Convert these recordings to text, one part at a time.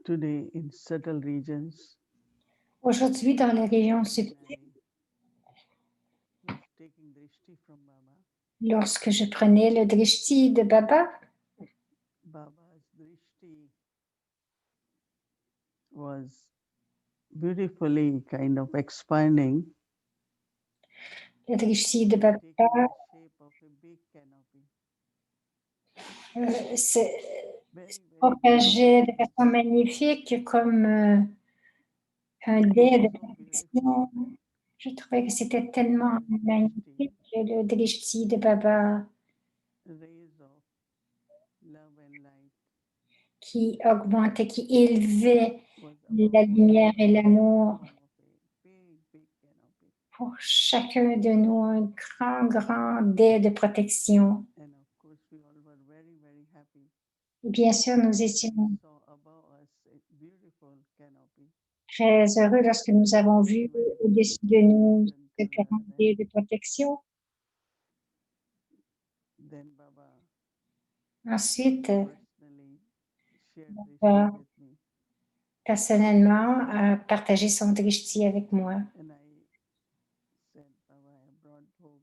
today in subtle regions, Aujourd'hui, dans les régions when subtiles, I was taking drishti from Baba, lorsque je prenais le drishti de Baba, Baba's drishti was beautifully kind of expanding le drishti de and Baba taking the shape of a big canopy. se Very, very propageait de beautiful. façon magnifique comme un It dais was de so beautiful. protection. Je trouvais que c'était tellement Baba's magnifique, drishti, le drishti de Baba rays of love and light, qui augmentait, qui élevait was la above lumière et in the l'amour form of a big, big canopy. pour chacun de nous, un grand, grand dais de protection. And of course, we all were very, very happy Et bien sûr, nous when we étions saw above us a beautiful canopy, très heureux lorsque nous avons very, vu very au-dessus beautiful de nous golden ce color. grand dais de protection. Then Baba Ensuite, personally shared drishti Baba, with me, personnellement, a partagé son drishti avec moi. and I said, Baba, I brought Bhog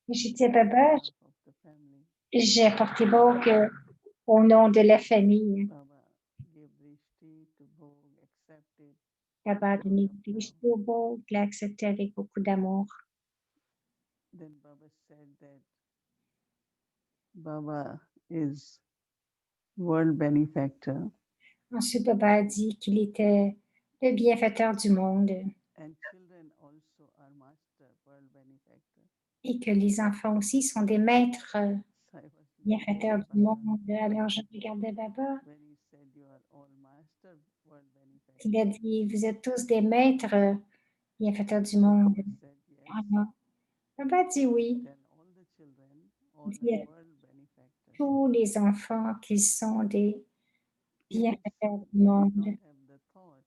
J'ai dit à on Baba, behalf of the family. j'ai apporté Bog au nom de la famille. Baba gave drishti to Bhog, accepted Baba a with a lot donné of du love. drishti au Bog, l'a accepté avec beaucoup d'amour. Then Baba said that Baba is world benefactor Ensuite, Baba a dit qu'il était le bienfaiteur du monde and children also are master world benefactor. et que les enfants aussi sont des maîtres So I was looking bienfaiteurs at du Baba monde. Alors, je regardais Baba. when he said you are all master world Il a benefactor. dit, vous êtes tous des maîtres bienfaiteurs du So monde. Baba said yes. Alors, Baba dit oui. Tell all the children, Il all dit are à world benefactors. tous les enfants qu'ils sont des Even bienfaiteurs some du don't monde. have the thought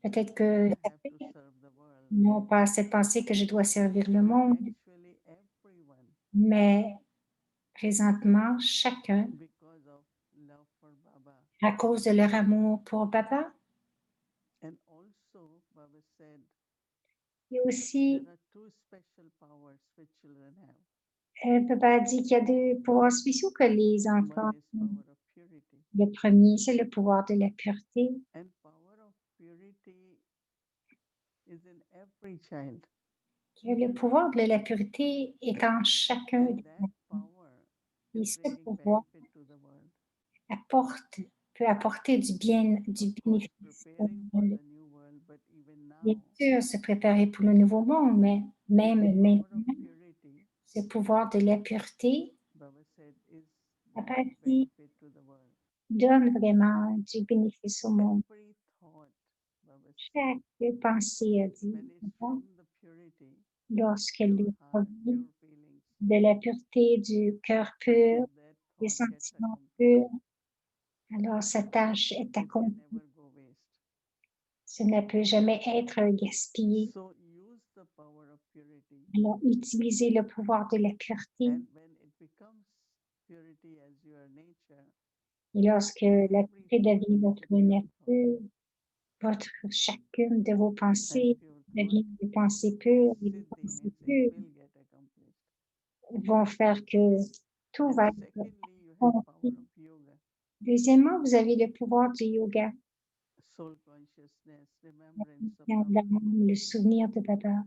Peut-être that que I have to serve the world. n'ont pas cette pensée que je dois servir le But monde, actually everyone, mais présentement, chacun, because of love for Baba, à cause de leur amour pour Baba, and also Baba said et aussi, there are two special powers which children have. Baba a dit qu'il y a deux pouvoirs spéciaux que les enfants One is ont. power of purity, Le premier, c'est le pouvoir de la pureté. and power of purity is in every child. Que le pouvoir de la pureté est en chacun And des that enfants. power Et is ce bringing pouvoir benefit to the world. peut apporter du bien, Of du course, bénéfice au preparing for monde. the new world, but even Bien now, sûr, se préparer pour le nouveau monde, mais même this power of maintenant, purity, ce pouvoir de la pureté, Baba said, is à bringing partir benefit to the world. donne vraiment du bénéfice au monde. Every thought, Baba said, Chaque pensée, a dit, when it's from the purity, lorsqu'elle pure est heart, provient pure feelings, de la pureté, du cœur pur, that des thought gets sentiments accomplished. purs, alors sa tâche est It can accomplie. never go waste. Ce ne peut jamais être gaspillé. So use the power of purity, Alors, utilisez le pouvoir de la pureté. and when it becomes purity as your nature, Et lorsque la every pureté thought devient is votre a pure thought nature, chacune de vos and pensées pure thought. devient des pensées pures. Et les Siddhi pensées means it pures will get accomplished. vont faire que tout va And être secondly, you have power accompli. of yoga, Deuxièmement, vous avez le pouvoir du yoga, soul consciousness, la remembrance of conscience de Baba. l'âme, le souvenir de Baba.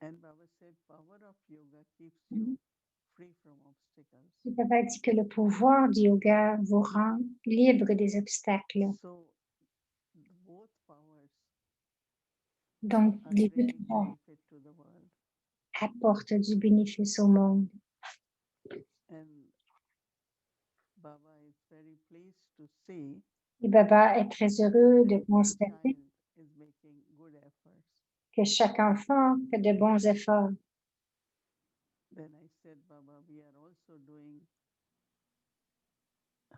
And Baba said, power of yoga keeps you free from obstacles. Et Baba dit que le pouvoir du yoga vous rend libre des obstacles. So both powers Donc, are les deux bringing pouvoirs benefit to the world. apportent du bénéfice au monde. And Baba is very pleased to see Et Baba est très heureux de every constater child is making good efforts. que chaque enfant fait de bons efforts. Then I said, Baba, we are also doing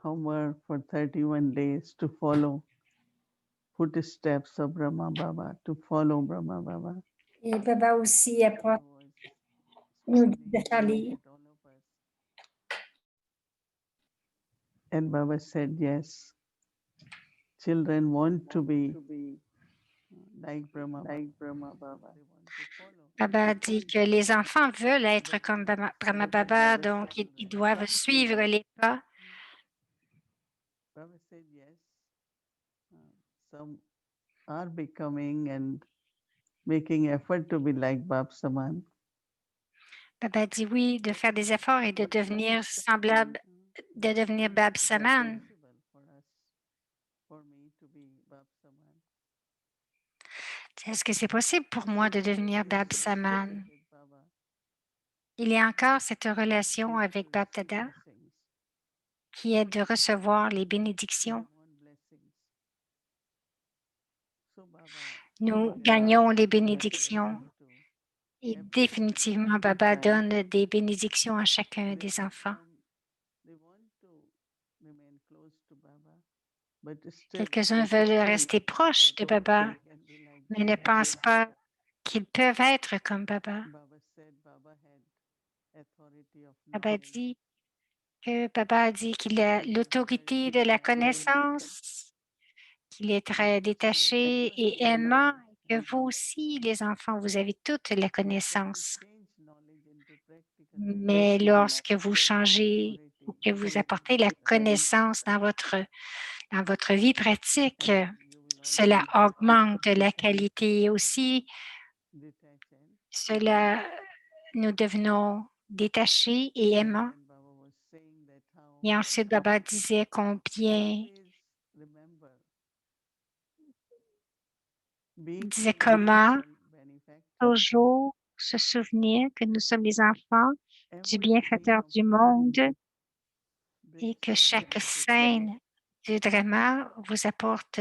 homework for 31 days to follow footsteps of Brahma Baba, to follow Brahma Baba. Et Baba aussi Baba apporte, was nous dit de smiling, faire looking les, at all of us. And Baba said, yes, children want to be like Brahma Baba. They want to follow. Baba dit que les enfants veulent être comme Brahma Baba, donc ils doivent suivre les pas. Baba said yes. Some are becoming and making effort to be like Bab Saman. Baba dit oui, de faire des efforts et de devenir semblable, de devenir Bab Saman. Est-ce que c'est possible pour moi de devenir Bab Saman? Il y a encore cette relation avec Bab Dada qui est de recevoir les bénédictions. Nous gagnons les bénédictions et définitivement Baba donne des bénédictions à chacun des enfants. Quelques-uns veulent rester proches de Baba, mais ne pensent pas qu'ils peuvent être comme Baba. Baba dit que Baba a dit qu'il a l'autorité de la connaissance, qu'il est très détaché et aimant, et que vous aussi, les enfants, vous avez toute la connaissance. Mais lorsque vous changez ou que vous apportez la connaissance dans votre vie pratique, cela augmente la qualité aussi. Cela, nous devenons détachés et aimants. Et ensuite, Baba disait comment toujours se souvenir que nous sommes les enfants du bienfaiteur du monde et que chaque scène du drama vous apporte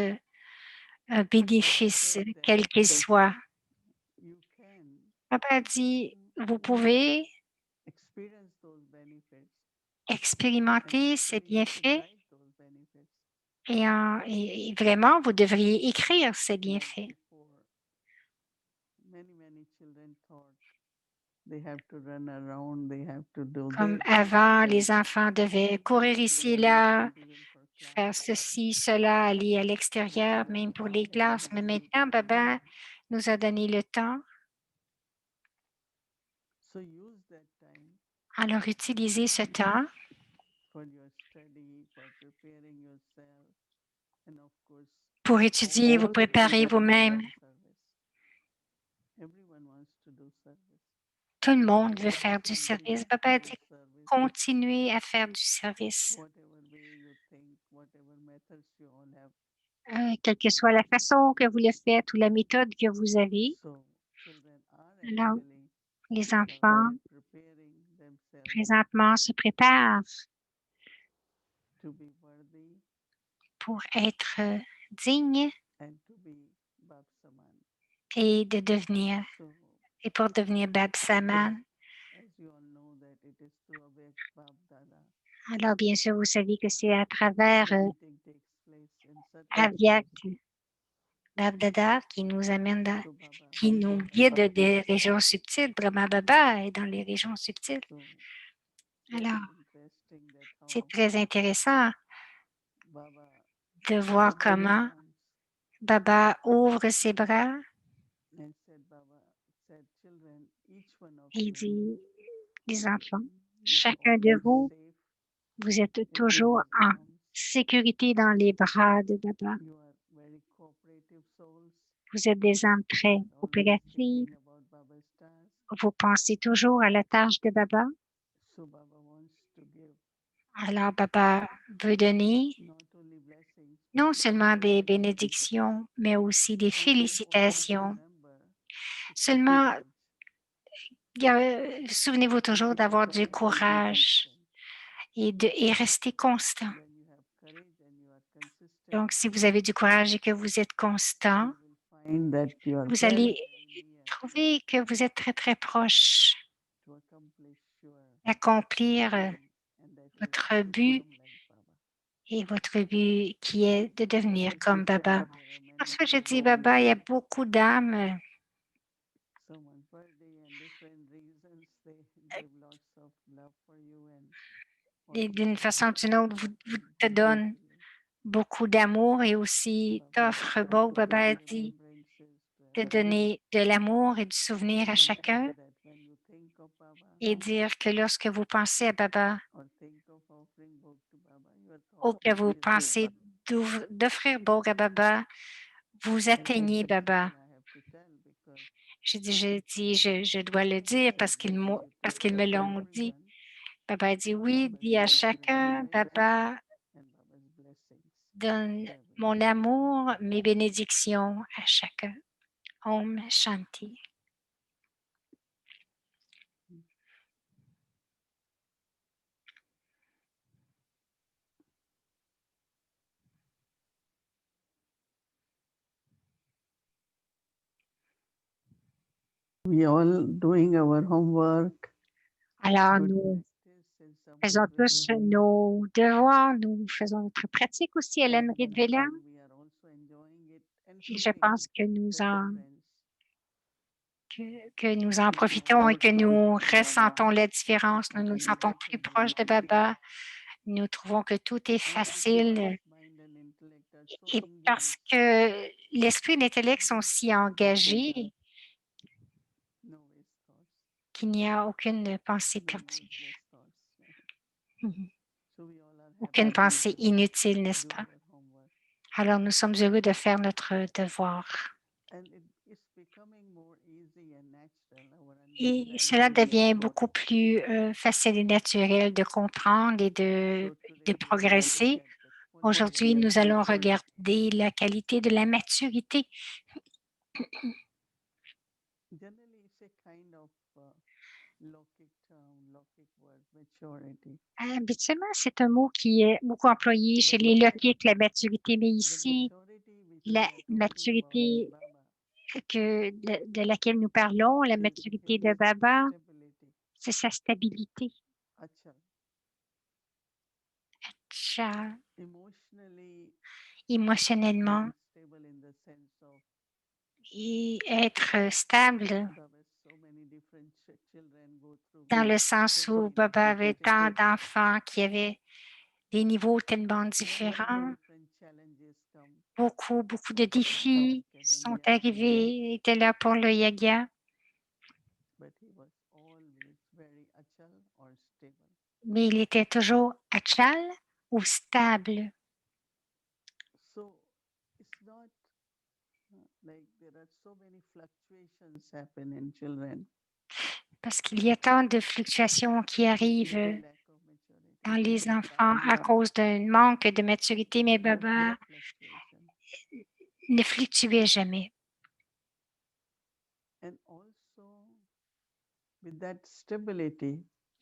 un bénéfice, quel qu'il soit. Papa dit, vous pouvez expérimenter ces bienfaits et vraiment, vous devriez écrire ces bienfaits. Comme avant, les enfants devaient courir ici et là, faire ceci, cela, aller à l'extérieur, même pour les classes. Mais maintenant, Baba nous a donné le temps. Alors, utilisez ce temps pour étudier, vous préparer vous-même. Tout le monde veut faire du service. Baba dit, continuez à faire du service. Quelle que soit la façon que vous le faites ou la méthode que vous avez. Alors, les enfants, présentement, se préparent pour être dignes et pour devenir Bab Saman. Alors, bien sûr, vous savez que c'est à travers Avyakt Bab Dada qui nous amène qui nous guide des régions subtiles. Brahma Baba est dans les régions subtiles. Alors, c'est très intéressant de voir comment Baba ouvre ses bras et dit, les enfants, chacun de vous, vous êtes toujours en sécurité dans les bras de Baba. Vous êtes des âmes très coopératives. Vous pensez toujours à la tâche de Baba. Alors, Baba veut donner non seulement des bénédictions, mais aussi des félicitations. Seulement, souvenez-vous toujours d'avoir du courage et rester constant. Donc, si vous avez du courage et que vous êtes constant, vous allez trouver que vous êtes très, très proche d'accomplir votre but et votre but qui est de devenir comme Baba. Ensuite, je dis, Baba, il y a beaucoup d'âmes et d'une façon ou d'une autre, vous te donnent beaucoup d'amour et aussi t'offre, Beau Baba dit, de donner de l'amour et du souvenir à chacun et dire que lorsque vous pensez à Baba ou que vous pensez d'offrir Bhoga à Baba, vous atteignez Baba. J'ai dit, je dois le dire parce qu'ils me l'ont dit. Baba a dit, oui, dis à chacun, Baba donne mon amour, mes bénédictions à chacun. Om Shanti. We all doing our homework. Alors, nous faisons tous nos devoirs, nous faisons notre pratique aussi à l'Amrit Vela. Et je pense que nous en profitons et que nous ressentons la différence. Nous nous sentons plus proches de Baba. Nous trouvons que tout est facile. Et parce que l'esprit et l'intellect sont si engagés qu'il n'y a aucune pensée perdue. Aucune pensée inutile, n'est-ce pas? Alors, nous sommes heureux de faire notre devoir. Et cela devient beaucoup plus facile et naturel de comprendre et de progresser. Aujourd'hui, nous allons regarder la qualité de la maturité. Habituellement, c'est un mot qui est beaucoup employé chez les lokiks, la maturité, mais ici, la maturité de laquelle nous parlons, la maturité de Baba, c'est sa stabilité. Émotionnellement, et être stable dans le sens où Baba avait tant d'enfants qui avaient des niveaux tellement différents. Beaucoup de défis sont arrivés, étaient là pour le yoga. Mais il était toujours achal ou stable. Parce qu'il y a tant de fluctuations qui arrivent dans les enfants à cause d'un manque de maturité, mais Baba ne fluctuait jamais.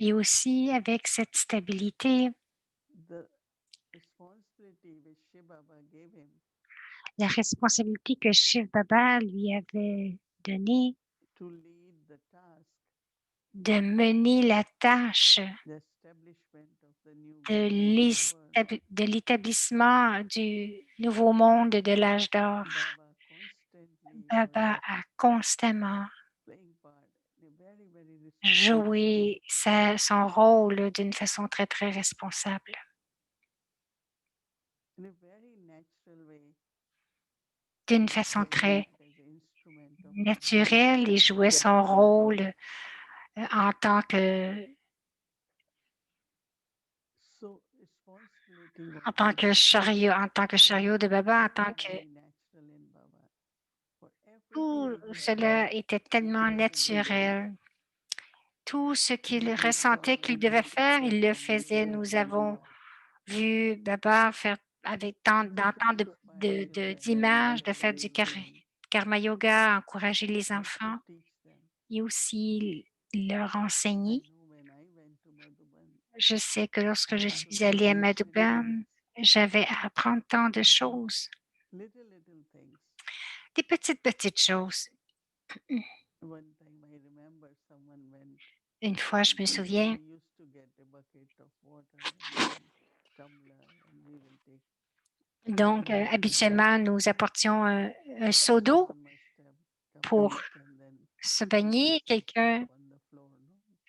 Et aussi, avec cette stabilité, la responsabilité que Shiv Baba lui avait donnée de mener la tâche de l'établissement du nouveau monde de l'âge d'or. Baba a constamment joué son rôle d'une façon très, très responsable. D'une façon très naturelle, il jouait son rôle en tant que chariot de Baba, tout cela était tellement naturel. Tout ce qu'il ressentait qu'il devait faire, il le faisait. Nous avons vu Baba faire avec tant d'images, de faire du karma yoga, encourager les enfants et aussi leur enseigner. Je sais que lorsque je suis allée à Madhuban, j'avais à apprendre tant de choses. Des petites choses. Une fois, je me souviens, donc habituellement, nous apportions un seau d'eau pour se baigner. Quelqu'un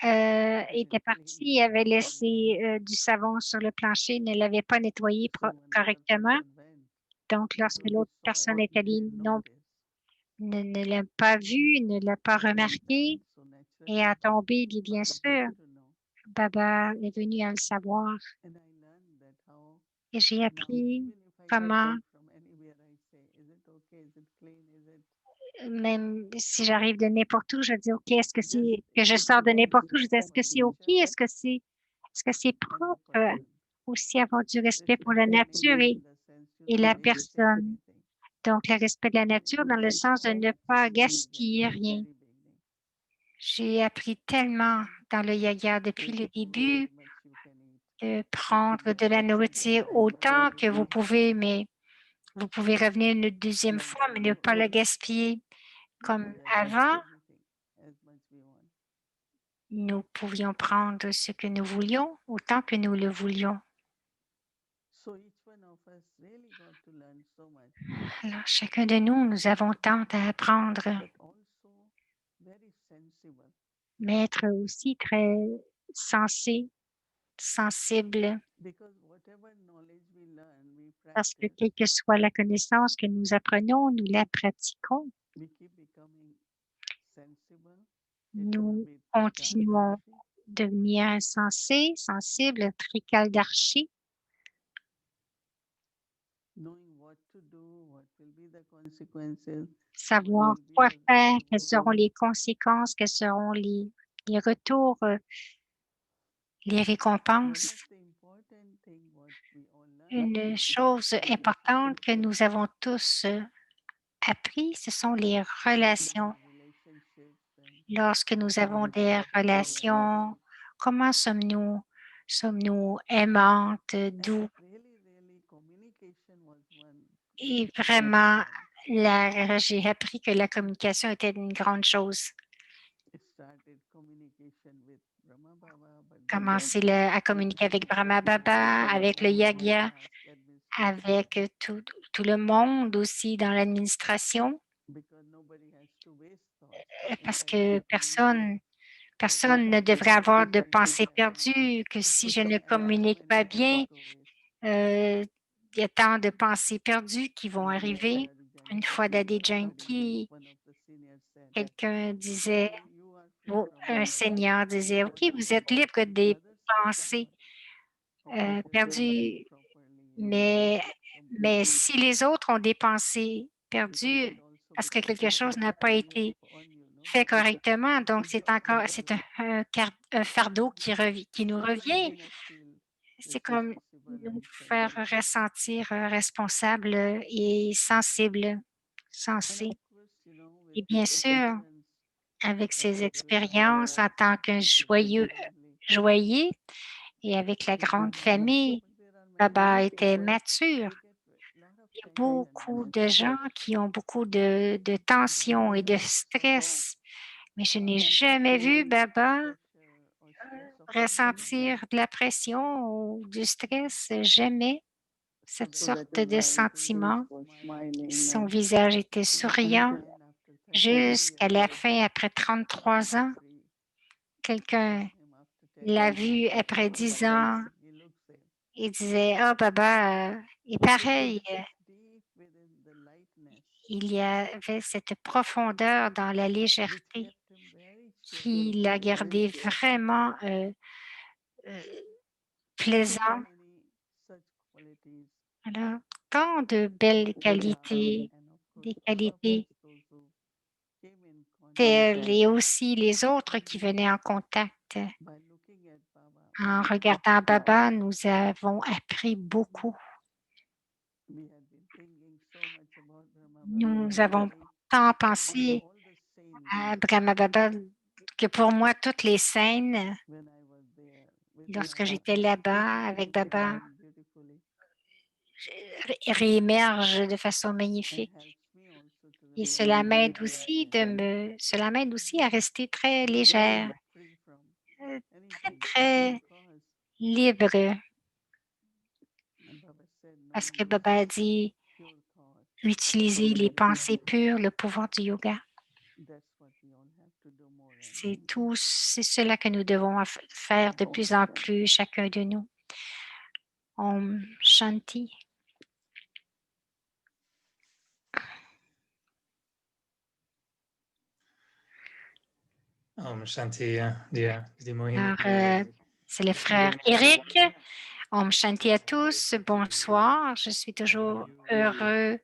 était parti, avait laissé du savon sur le plancher, ne l'avait pas nettoyé correctement. Donc, lorsque l'autre personne est allée, ne l'a pas vu, ne l'a pas remarqué et a tombé, bien sûr, Baba est venu à le savoir. Et j'ai appris comment, même si j'arrive de n'importe où, je dis OK, est-ce que c'est que je sors de n'importe où, je dis est-ce que c'est OK, est-ce que c'est propre? Aussi avoir du respect pour la nature et la personne. Donc, le respect de la nature dans le sens de ne pas gaspiller rien. J'ai appris tellement dans le yoga depuis le début de prendre de la nourriture autant que vous pouvez, mais vous pouvez revenir une deuxième fois, mais ne pas la gaspiller. Comme avant, nous pouvions prendre ce que nous voulions autant que nous le voulions. Alors, chacun de nous avons tant à apprendre, mais être aussi très sensé, sensible, parce que quelle que soit la connaissance que nous apprenons, nous la pratiquons. Nous continuons de devenir insensés, sensibles, trikaldarshi, savoir quoi faire, quelles seront les conséquences, quels seront les retours, les récompenses. Une chose importante que nous avons tous appris, ce sont les relations. Lorsque nous avons des relations, comment sommes-nous? Sommes-nous aimantes, doux? Et vraiment, j'ai appris que la communication était une grande chose. Commencer à communiquer avec Brahma Baba, avec le Yagya, avec tout le monde aussi dans l'administration, parce que personne ne devrait avoir de pensée perdue, que si je ne communique pas bien, il y a tant de pensées perdues qui vont arriver. Une fois Daddy Junkie, quelqu'un disait, un seigneur disait, OK, vous êtes libre des pensées perdues, mais si les autres ont des pensées perdues parce que quelque chose n'a pas été fait correctement, donc c'est un fardeau qui nous revient. C'est comme nous faire ressentir responsables et sensibles, sensés. Et bien sûr, avec ces expériences en tant qu'un joyeux et avec la grande famille, Baba était mature. Il y a beaucoup de gens qui ont beaucoup de tension et de stress, mais je n'ai jamais vu Baba ressentir de la pression ou du stress, jamais cette sorte de sentiment. Son visage était souriant jusqu'à la fin, après 33 ans. Quelqu'un l'a vu après 10 ans et disait, ah, Baba est pareil. Il y avait cette profondeur dans la légèreté qui l'a gardé vraiment plaisant. Alors, tant de belles qualités, des qualités telles et aussi les autres qui venaient en contact. En regardant Baba, nous avons appris beaucoup. Nous avons tant pensé à Brahma Baba que pour moi, toutes les scènes, lorsque j'étais là-bas avec Baba, réémergent de façon magnifique. Et cela m'aide aussi à rester très légère, très, très libre. Parce que Baba a dit, utiliser les pensées pures, le pouvoir du yoga. C'est cela que nous devons faire de plus en plus, chacun de nous. Om Shanti. Om Shanti, dear Mohini. Alors, c'est le frère Eric. Om Shanti à tous. Bonsoir. Je suis toujours heureux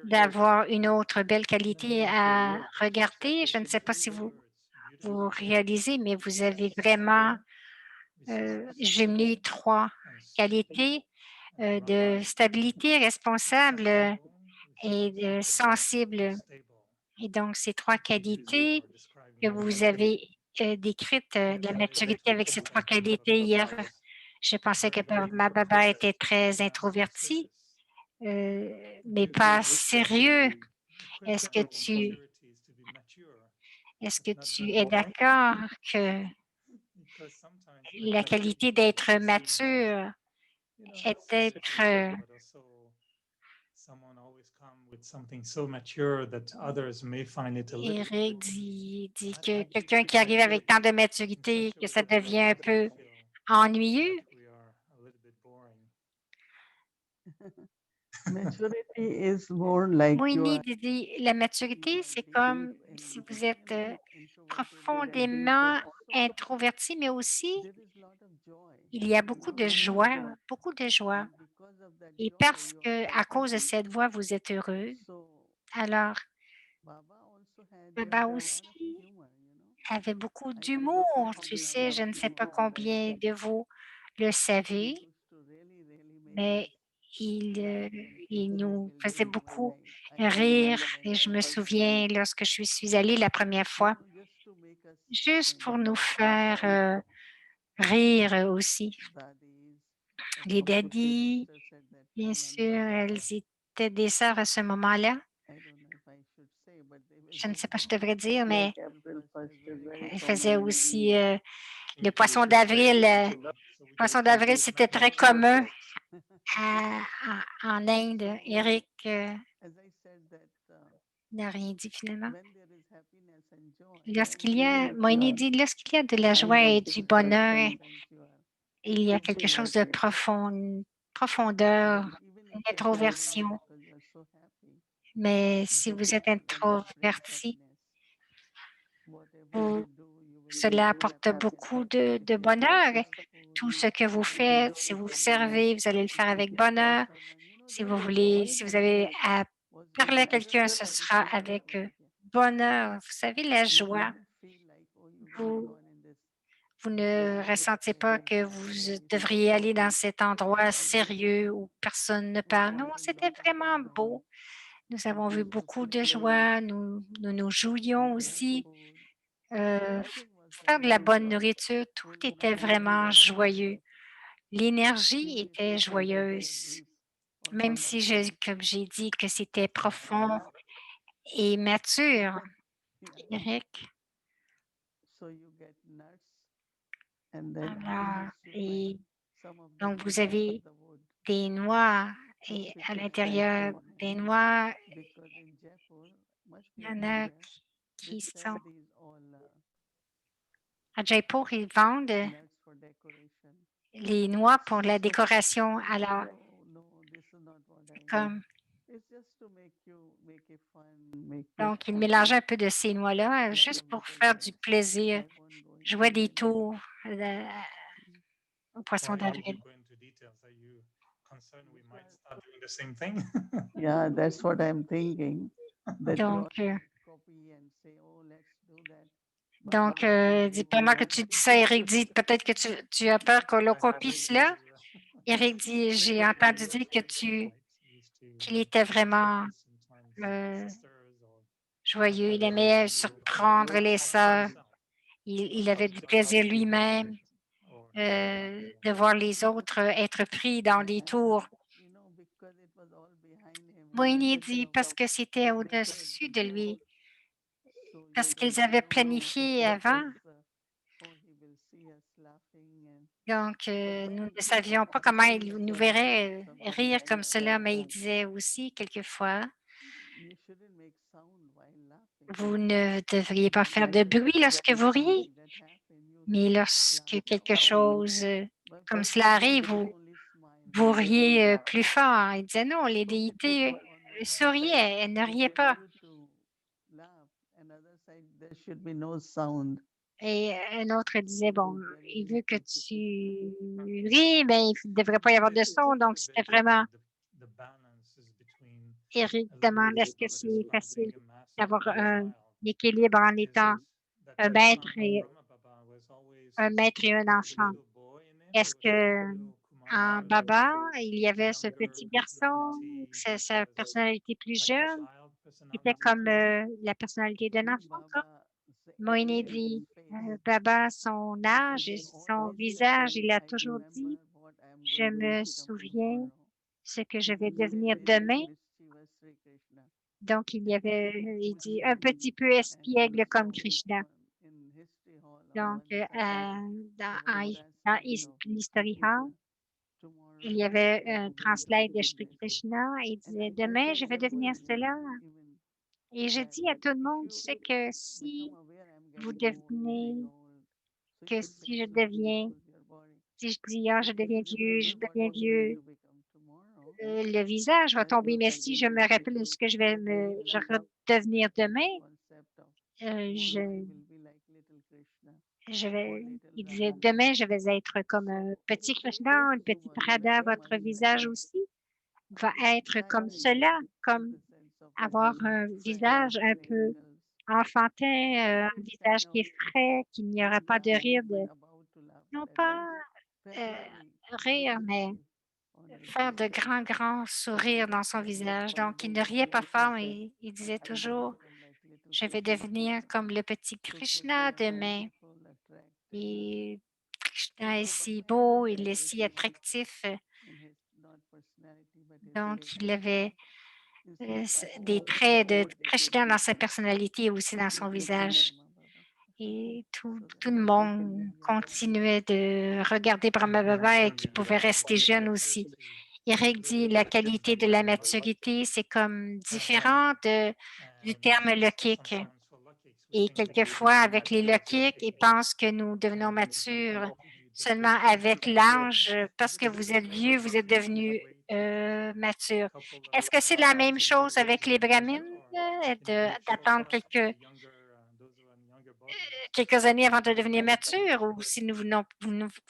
d'avoir une autre belle qualité à regarder. Je ne sais pas si vous réalisez, mais vous avez vraiment jumelé 3 qualités de stabilité, responsable et de sensible. Et donc, ces 3 qualités que vous avez décrites, la maturité avec ces 3 qualités hier, je pensais que ma baba était très introvertie, mais pas sérieux. Est-ce que tu es d'accord que la qualité d'être mature est d'être Eric dit que quelqu'un qui arrive avec tant de maturité que ça devient un peu ennuyeux. Maturity is more like Moini dit la maturité, c'est comme si vous êtes profondément introverti, mais aussi il y a beaucoup de joie, beaucoup de joie. Et parce que à cause de cette voix, vous êtes heureux, alors Baba aussi avait beaucoup d'humour. Tu sais, je ne sais pas combien de vous le savez, mais il nous faisait beaucoup rire. Et je me souviens lorsque je suis allée la première fois, juste pour nous faire rire aussi. Les daddies, bien sûr, elles étaient des sœurs à ce moment-là. Je ne sais pas, je devrais dire, mais elles faisaient aussi le poisson d'avril. Le poisson d'avril, c'était très commun en Inde. Eric n'a rien dit finalement. Moïni dit, lorsqu'il y a de la joie et du bonheur, il y a quelque chose de profondeur, une introversion. Mais si vous êtes introverti, cela apporte beaucoup de bonheur. Tout ce que vous faites, si vous servez, vous allez le faire avec bonheur. Si vous avez à parler à quelqu'un, ce sera avec bonheur. Vous savez, la joie, vous ne ressentez pas que vous devriez aller dans cet endroit sérieux où personne ne parle. Non, c'était vraiment beau. Nous avons vu beaucoup de joie. Nous jouions aussi. Faire de la bonne nourriture, tout était vraiment joyeux. L'énergie était joyeuse. Même si, comme j'ai dit, que c'était profond et mature. Eric? Alors, et donc vous avez des noix et à l'intérieur des noix, il y en a qui sont à Jaipur, ils vendent les noix pour la décoration. Alors, c'est comme donc, ils mélangeaient un peu de ces noix-là juste pour faire du plaisir, jouer des tours au poisson d'avril. Yeah, that's what I'm thinking. Donc, pendant que tu dis ça, Eric dit peut-être que tu as peur qu'on le copie cela. Eric dit, j'ai entendu dire qu'il était vraiment joyeux. Il aimait surprendre les sœurs. Il avait du plaisir lui-même de voir les autres être pris dans des tours. Moïni dit parce que c'était au-dessus de lui, parce qu'ils avaient planifié avant. Donc, nous ne savions pas comment il nous verrait rire comme cela, mais il disait aussi quelquefois Vous ne devriez pas faire de bruit lorsque vous riez, mais lorsque quelque chose comme cela arrive, vous riez plus fort. Il disait non, les déités souriaient, elles ne riaient pas. Et un autre disait, bon, il veut que tu ris, mais il ne devrait pas y avoir de son. Donc, c'était vraiment Eric demande est-ce que c'est facile d'avoir un équilibre en étant un maître et un enfant. Est-ce que en Baba, il y avait ce petit garçon, sa personnalité plus jeune, qui était comme la personnalité d'un enfant, comme Moïse dit, Baba, son âge et son visage, il a toujours dit, je me souviens ce que je vais devenir demain. Donc, il dit un petit peu espiègle comme Krishna. Donc, dans l'History Hall, il y avait un translate de Shri Krishna. Il disait, demain, je vais devenir cela. Et je dis à tout le monde, c'est que si vous devenez, que si je deviens, si je dis, ah, je deviens vieux, le visage va tomber. Mais si je me rappelle de ce que je vais devenir demain, je il disait, demain, je vais être comme un petit Krishna, une petite Radha, votre visage aussi va être comme cela, comme avoir un visage un peu enfantin, un visage qui est frais, qu'il n'y aura pas de rire, non pas euh, rire, mais faire de grands, grands sourires dans son visage. Donc, il ne riait pas fort, mais il disait toujours, je vais devenir comme le petit Krishna demain. Et Krishna est si beau, il est si attractif. Donc, il avait des traits de Krishna dans sa personnalité et aussi dans son visage. Et tout le monde continuait de regarder Brahma Baba et qui pouvait rester jeune aussi. Eric dit la qualité de la maturité, c'est comme différent du terme lokique. Et quelquefois, avec les lokiques, ils pensent que nous devenons matures seulement avec l'âge, parce que vous êtes vieux, vous êtes devenu mature. Est-ce que c'est la même chose avec les brahmines, d'attendre quelques années avant de devenir mature ou si nous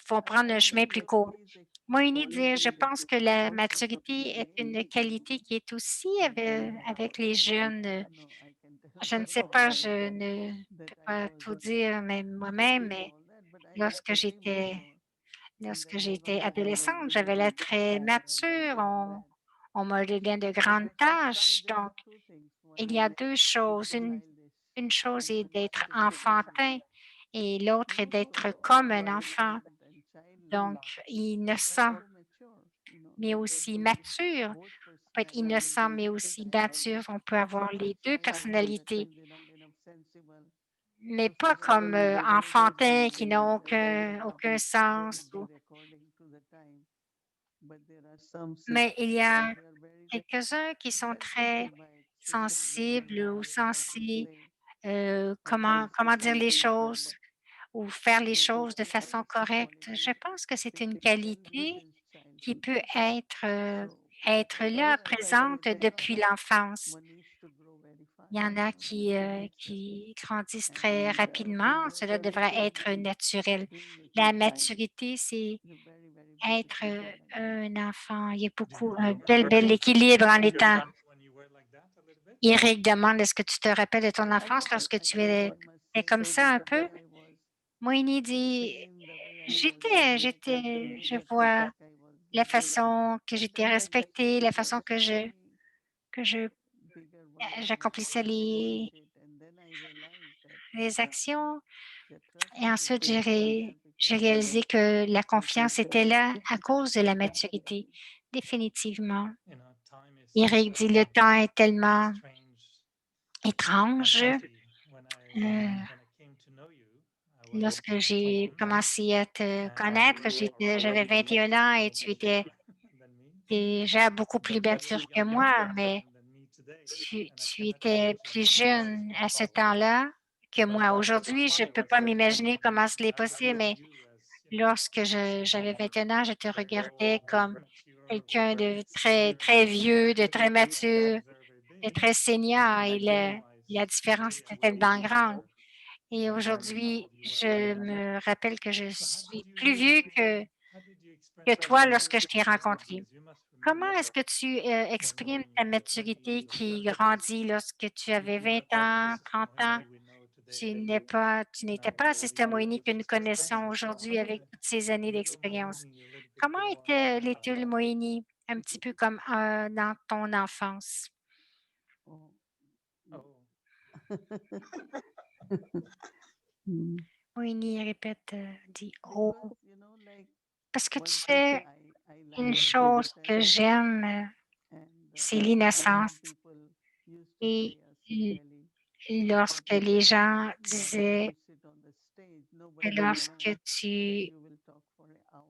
faut prendre un chemin plus court? Moïni dit, je pense que la maturité est une qualité qui est aussi avec les jeunes. Je ne sais pas, je ne peux pas tout dire même moi-même, mais lorsque j'étais adolescente, j'avais l'air très mature. On m'a donné de grandes tâches. Donc, il y a deux choses. Une chose est d'être enfantin et l'autre est d'être comme un enfant. Donc, innocent, mais aussi mature. On peut être innocent, mais aussi mature. On peut avoir les deux personnalités, mais pas comme enfantin qui n'ont aucun sens. Mais il y a quelques-uns qui sont très sensibles ou sensés, comment dire les choses ou faire les choses de façon correcte. Je pense que c'est une qualité qui peut être là, présente depuis l'enfance. Il y en a qui grandissent très rapidement. Cela devrait être naturel. La maturité, c'est être un enfant. Il y a un bel équilibre en étant. Eric demande, est-ce que tu te rappelles de ton enfance lorsque tu es comme ça un peu? Moïni dit, je vois la façon que j'étais respectée, la façon que j'accomplissais les actions. Et ensuite, j'ai réalisé que la confiance était là à cause de la maturité. Définitivement. Eric dit, le temps est tellement étrange. Lorsque j'ai commencé à te connaître, j'avais 21 ans et tu étais déjà beaucoup plus mature que moi, mais tu étais plus jeune à ce temps-là que moi. Aujourd'hui, je ne peux pas m'imaginer comment cela est possible, mais lorsque j'avais 21 ans, je te regardais comme quelqu'un de très, très vieux, de très mature, de très senior et la différence était tellement grande. Et aujourd'hui, je me rappelle que je suis plus vieux que toi lorsque je t'ai rencontré. Comment est-ce que tu exprimes ta maturité qui grandit lorsque tu avais 20 ans, 30 ans? Tu n'étais pas l'assistant Moini que nous connaissons aujourd'hui avec toutes ces années d'expérience. Comment était l'étude Moini un petit peu comme dans ton enfance? Oh. Oh, Mm. Moini répète, dit oh. Because, you know, like Parce que tu one thing sais, I une like chose que innocence j'aime, and c'est when l'innocence. people used to Et say us in Delhi, lorsque les gens when disaient you sit on the stage, que nobody will lorsque know tu you will talk for an hour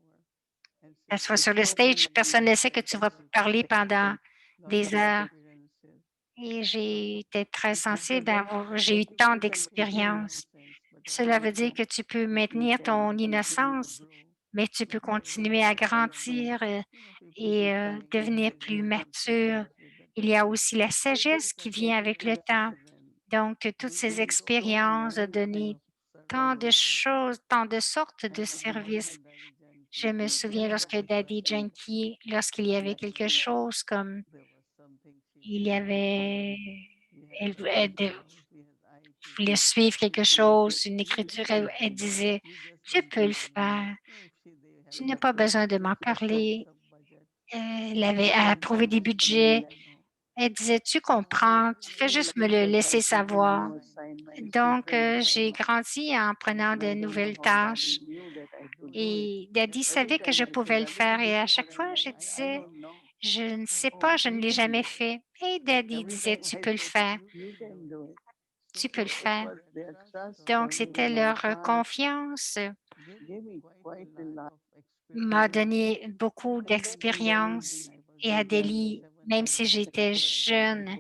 and say t'assois sur le something stage, personne ne sait que tu vas because you parler pendant lot des of heures. experiences. Et j'ai été très Because sensible that j'ai eu that tant is d'expérience. innocence, but at Cela the veut dire same que tu peux you maintenir can ton continue to innocence, grow mais tu peux when you continuer à learn, grandir people et keep telling us devenir that plus you come mature. with the Il y a time. aussi la sagesse qui But vient avec le temps. children Donc, toutes do ces so expériences de many donner of tant de services. choses, tant de sortes de And I remember services. Daddy Je Janki, me souviens lorsque Daddy Janky, lorsqu'il y avait quelque chose comme there was something she il y wanted to do. avait, He has elle, elle IELTS, de- he has IT. voulait suivre quelque chose, une You écriture, can elle do that. disait, You just tu don't peux have le to, faire, if they have tu n'as the pas besoin de m'en budget, parler. the budget, Elle avait she will approuvé des manage to, budgets. Elle disait, tu comprends, tu fais juste me le laisser savoir. Donc, j'ai grandi en prenant de nouvelles tâches et Daddy savait que je pouvais le faire et à chaque fois, je disais, je ne sais pas, je ne l'ai jamais fait. Et Daddy disait, tu peux le faire, tu peux le faire. Donc, c'était leur confiance m'a donné beaucoup d'expérience et à Delhi, même si j'étais jeune,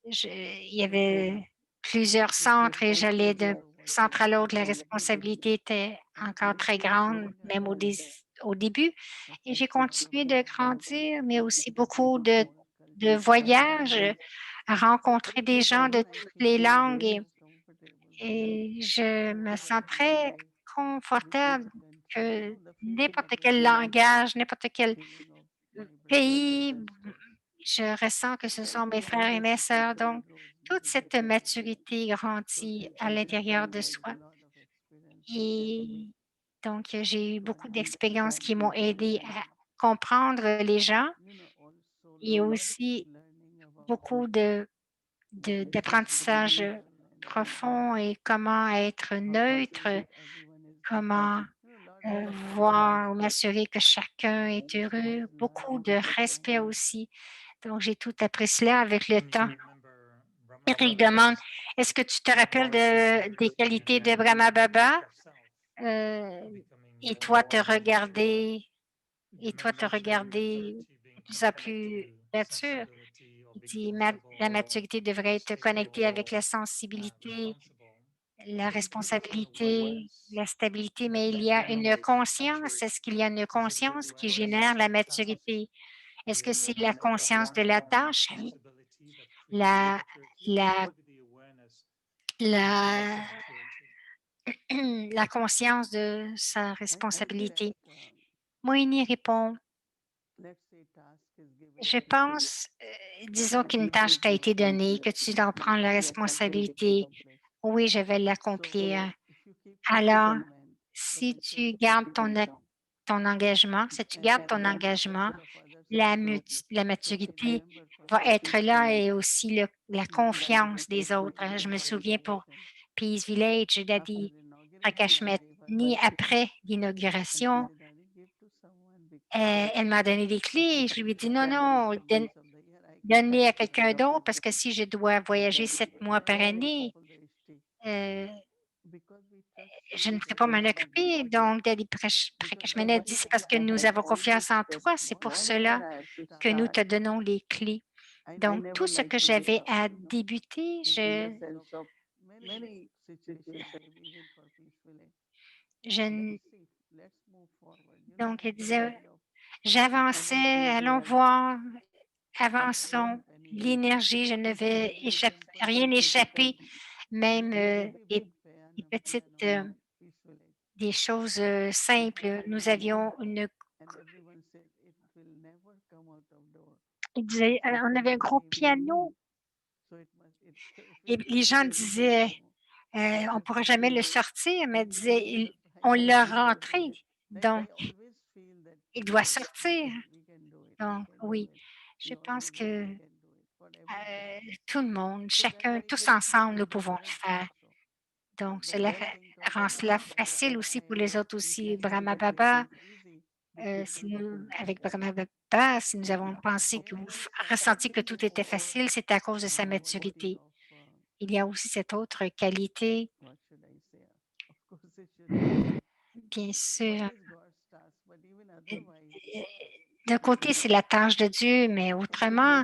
il y avait plusieurs centres et j'allais d'un centre à l'autre. La responsabilité était encore très grande, même au début. Et j'ai continué de grandir, mais aussi beaucoup de voyages, à rencontrer des gens de toutes les langues et je me sens très confortable que n'importe quel langage, n'importe quel pays, je ressens que ce sont mes frères et mes sœurs. Donc, toute cette maturité grandit à l'intérieur de soi. Et donc, j'ai eu beaucoup d'expériences qui m'ont aidé à comprendre les gens et aussi beaucoup d'apprentissage profond et comment être neutre, comment voir ou m'assurer que chacun est heureux, beaucoup de respect aussi. Donc, j'ai tout appris cela avec le do temps. you remember Brahma Eric Baba demande, was est-ce que tu te rappelles was his des perspective qualités de and Brahma Baba? yourself Euh, becoming et toi, te more regarder, you et toi, te mentioned regarder maturity de being plus en connected to plus mature. sensibility or Il being dit, la sensible maturité devrait être connectée avec la or sensibilité, responsible. la So what responsabilité, was la stabilité, mais il that y a une generates conscience. Est-ce qu'il y a une conscience qui what génère was la sense of maturité? Est-ce que c'est la conscience de la tâche, responsibility that created la, maturity or la, maybe the awareness of la, the maturity? la conscience de sa responsabilité? Moïni répond, je pense, disons qu'une tâche t'a été donnée, que tu en prends la responsabilité. Oui, je vais l'accomplir. Alors, si tu gardes ton engagement, si tu gardes ton engagement, la maturité va être là et aussi la confiance des autres. Je me souviens pour Peace Village, Daddy Prakash Metni, après l'inauguration, elle m'a donné des clés. Je lui ai dit non, non, donne-les à quelqu'un d'autre parce que si je dois voyager 7 mois par année, euh, je ne pourrais pas m'en occuper. Donc, Daddy Prakashmana a dit, c'est parce que nous avons confiance en toi. C'est pour cela que nous te donnons les clés. Donc, tout ce que j'avais à débuter, je n donc elle disait: «J'avançais, allons voir, avançons». L'énergie, je ne vais rien échapper, même, des petites, des choses, simples. Nous avions une il disait, on avait un gros piano et les gens disaient: «On ne pourra jamais le sortir», mais elle disait: On l'a rentré, donc il doit sortir». Donc oui, je pense que, tout le monde, chacun, tous ensemble, nous pouvons le faire. Donc cela rend cela facile aussi pour les autres aussi. Brahma Baba, si nous avec Brahma Baba, si nous avons pensé ressenti que tout était facile, c'est à cause de sa maturité. Il y a aussi cette autre qualité, bien sûr, heu, d'un côté, c'est la tâche de Dieu, mais autrement,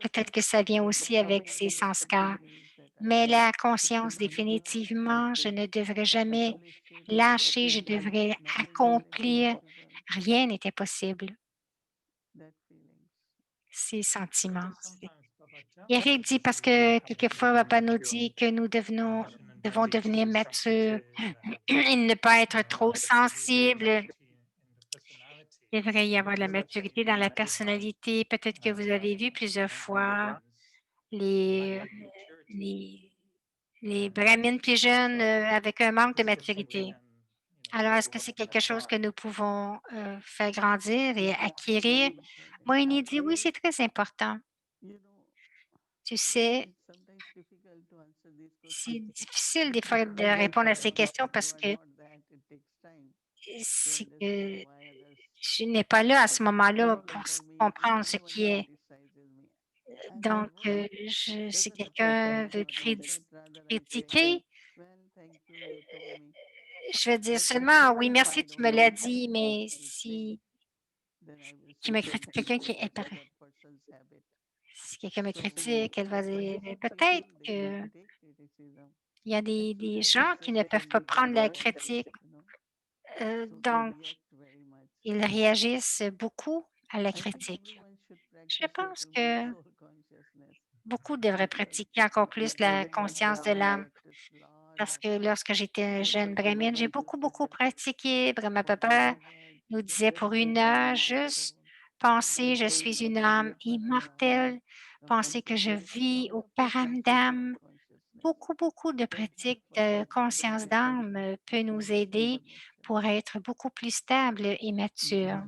peut-être que ça vient aussi avec ses sanskars. Mais la conscience, définitivement, je ne devrais jamais lâcher, je devrais accomplir. Rien n'était possible. Ces sentiments. Eric dit parce que quelquefois, papa nous dit que nous devons devenir matures et ne pas être trop sensibles. Il devrait y avoir de la maturité dans la personnalité. Peut-être que vous avez vu plusieurs fois les, les, les brahmines plus jeunes avec un manque de maturité. Alors, est-ce que c'est quelque chose que nous pouvons faire grandir et acquérir? Moïni dit oui, c'est très important. Tu sais, c'est difficile des fois de répondre à ces questions parce que c'est que je n'ai pas là à ce moment-là pour comprendre ce qui est. Donc, si quelqu'un veut critiquer, je vais dire seulement oui, merci, tu me l'as dit, mais si qui me critique, quelqu'un qui est si quelqu'un me critique, elle va dire peut-être qu'il y a des gens qui ne peuvent pas prendre la critique, donc ils réagissent beaucoup à la critique. Je pense que beaucoup devraient pratiquer encore plus la conscience de l'âme. Parce que lorsque j'étais jeune brahmine, j'ai beaucoup, beaucoup pratiqué. Brahma Baba nous disait pour 1 heure, juste penser, je suis une âme immortelle, penser que je vis au paramdam. Beaucoup, beaucoup de pratiques de conscience d'âme peut nous aider pour être beaucoup plus stable et mature.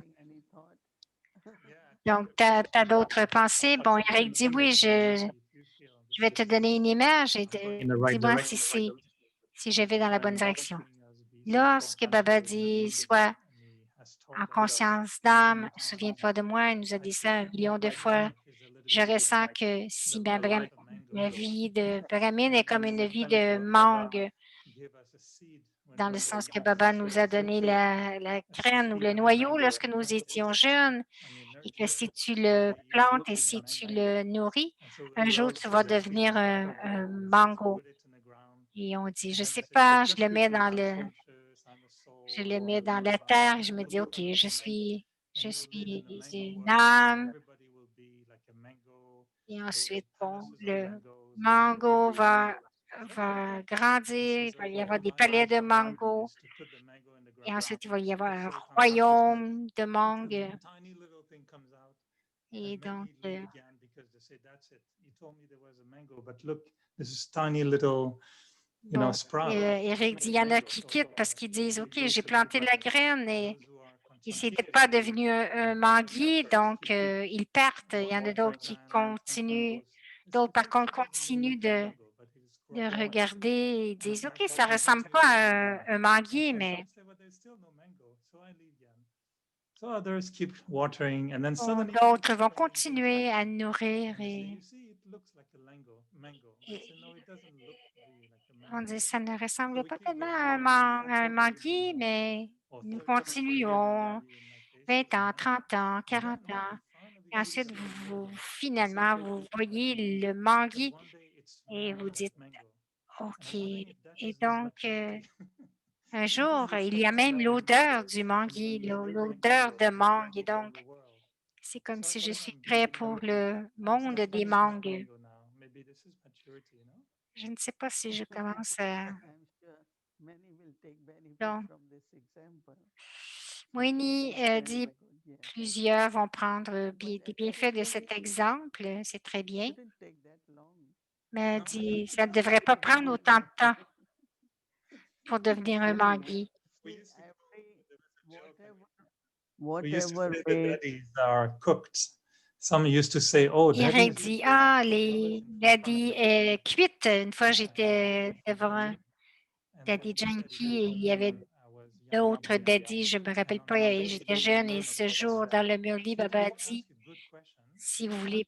Donc, tu as d'autres pensées? Bon, Eric dit oui, je vais te donner une image et dis-moi si je vais dans la bonne direction. Lorsque Baba dit soit en conscience d'âme, souviens-toi de moi, il nous a dit ça 1 million de fois. Je ressens que si ma vie de brahmine est comme une vie de mangue, dans le sens que Baba nous a donné la graine ou le noyau lorsque nous étions jeunes, et que si tu le plantes et si tu le nourris, un jour tu vas devenir un mango. Et on dit, je sais pas, je le mets dans la terre et je me dis, OK, je suis une âme. Et ensuite, bon, le mango va grandir, il va y avoir des palais de mango. Et ensuite, il va y avoir un royaume de mangue. Et donc, bon, Eric dit, il y en a qui quittent parce qu'ils disent, OK, j'ai planté de la graine et c'était pas devenu un manguier, donc ils partent. Il y en a d'autres qui continuent. D'autres, par contre, continuent de regarder et disent, OK, ça ressemble pas à un manguier, mais bon, d'autres vont continuer à nourrir et on dit, ça ne ressemble pas tellement à un manguier, mais nous continuons 20 ans, 30 ans, 40 ans. Ensuite, finalement, vous voyez le mangue et vous dites, OK. Et donc, un jour, il y a même l'odeur du mangue, l'odeur de mangue. Et donc, c'est comme si je suis prêt pour le monde des mangues. Je ne sais pas si je commence à... I'm sure many will take benefit Donc, from this example. Moini Very dit good. Yeah. plusieurs vont prendre des bienfaits de cet exemple. C'est très bien. Shouldn't take that long. Mais elle dit, ça ne devrait pas prendre autant de temps pour devenir un mangue. See, We used to whatever say the way. daddies are cooked. Some used to say, "Oh, Eric daddies." dit, ah, les daddy cuites. Une fois, j'étais devant un Daddy Yankee et il y avait d'autres daddy, je ne me rappelle pas, et j'étais jeune et ce jour, dans le Murli, Baba a dit, si vous voulez,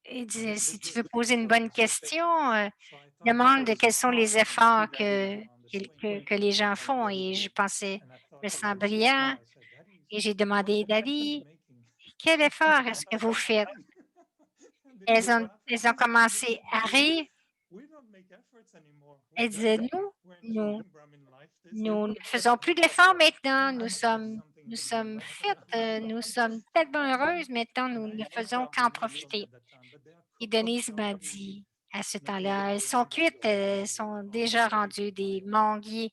il dit, si tu veux poser une bonne question, demande quels sont les efforts que les gens font. Et je pensais, je me sens brillant et j'ai demandé, Daddy, quel effort est-ce que vous faites? Elles ont commencé à rire. Elles disaient, nous ne faisons plus d'efforts maintenant. Nous sommes faites, nous sommes tellement heureuses maintenant, nous ne faisons qu'en profiter. Et Denise m'a dit à ce temps-là, elles sont cuites, elles sont déjà rendues des manguiers.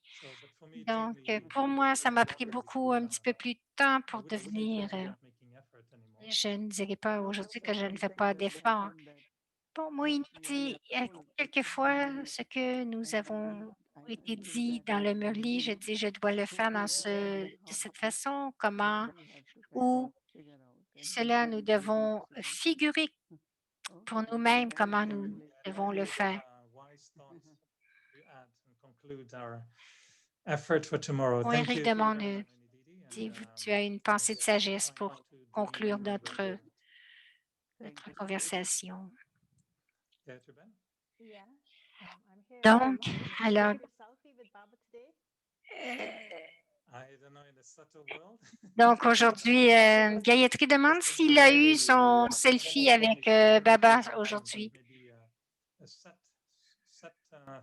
Donc, pour moi, ça m'a pris un petit peu plus de temps pour devenir. Je ne dirais pas aujourd'hui que je ne fais pas d'efforts. Bon, moi, il dit quelquefois ce que nous avons été dit dans le Murli, je dis je dois le faire de cette façon, comment, ou cela nous devons figurer pour nous-mêmes comment nous devons le faire. Bon, Eric demande, tu as une pensée de sagesse pour conclure notre conversation. Donc, alors, donc aujourd'hui, Gayatri demande s'il a eu son selfie avec Baba aujourd'hui.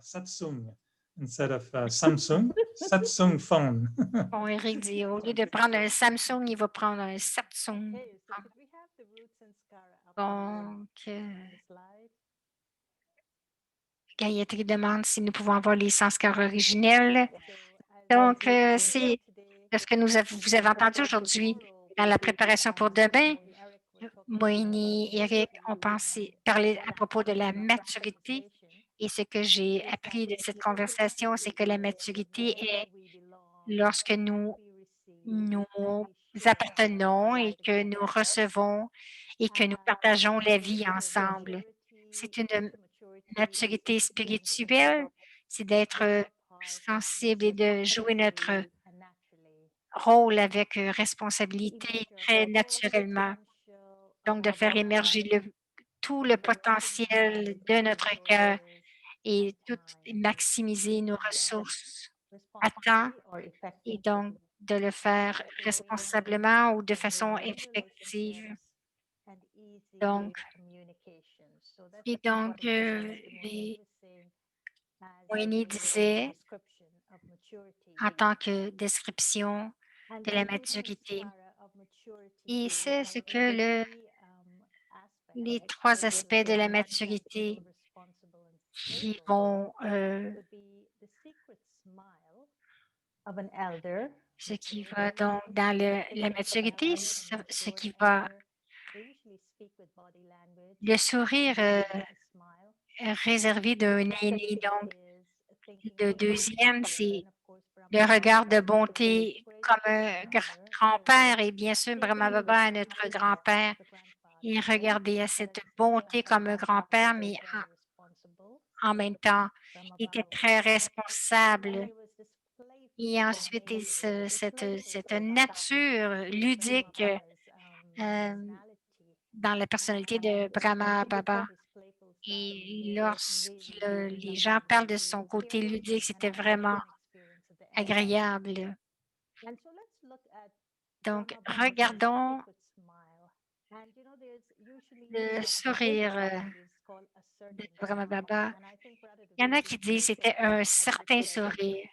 Satsung instead of Samsung, Satsung phone. Bon, Eric dit, au lieu de prendre un Samsung, il va prendre un Satsung. Donc, Gayatri demande si nous pouvons avoir les sanskars originels. Donc, c'est ce que vous avez entendu aujourd'hui dans la préparation pour demain. Moini et Eric ont parlé à propos de la maturité. Et ce que j'ai appris de cette conversation, c'est que la maturité est lorsque nous appartenons et que nous recevons et que nous partageons la vie ensemble. C'est une maturité spirituelle, c'est d'être sensible et de jouer notre rôle avec responsabilité très naturellement. Donc, de faire émerger tout le potentiel de notre cœur et maximiser nos ressources à temps et donc de le faire responsablement ou de façon effective. Donc, Winnie disait en tant que description de la maturité. Et c'est ce que les 3 aspects de la maturité qui vont, ce qui va donc dans la maturité, ce qui va, le sourire réservé d'un aîné. Donc, le deuxième, c'est le regard de bonté comme un grand-père et bien sûr, Brahma Baba est notre grand-père. Et regarder à cette bonté comme un grand-père, mais en même temps, il était très responsable. Et ensuite, cette nature ludique dans la personnalité de Brahma Baba. Et lorsque les gens parlent de son côté ludique, c'était vraiment agréable. Donc, regardons Le sourire de Brahma Baba. Il y en a qui disent que c'était un certain sourire.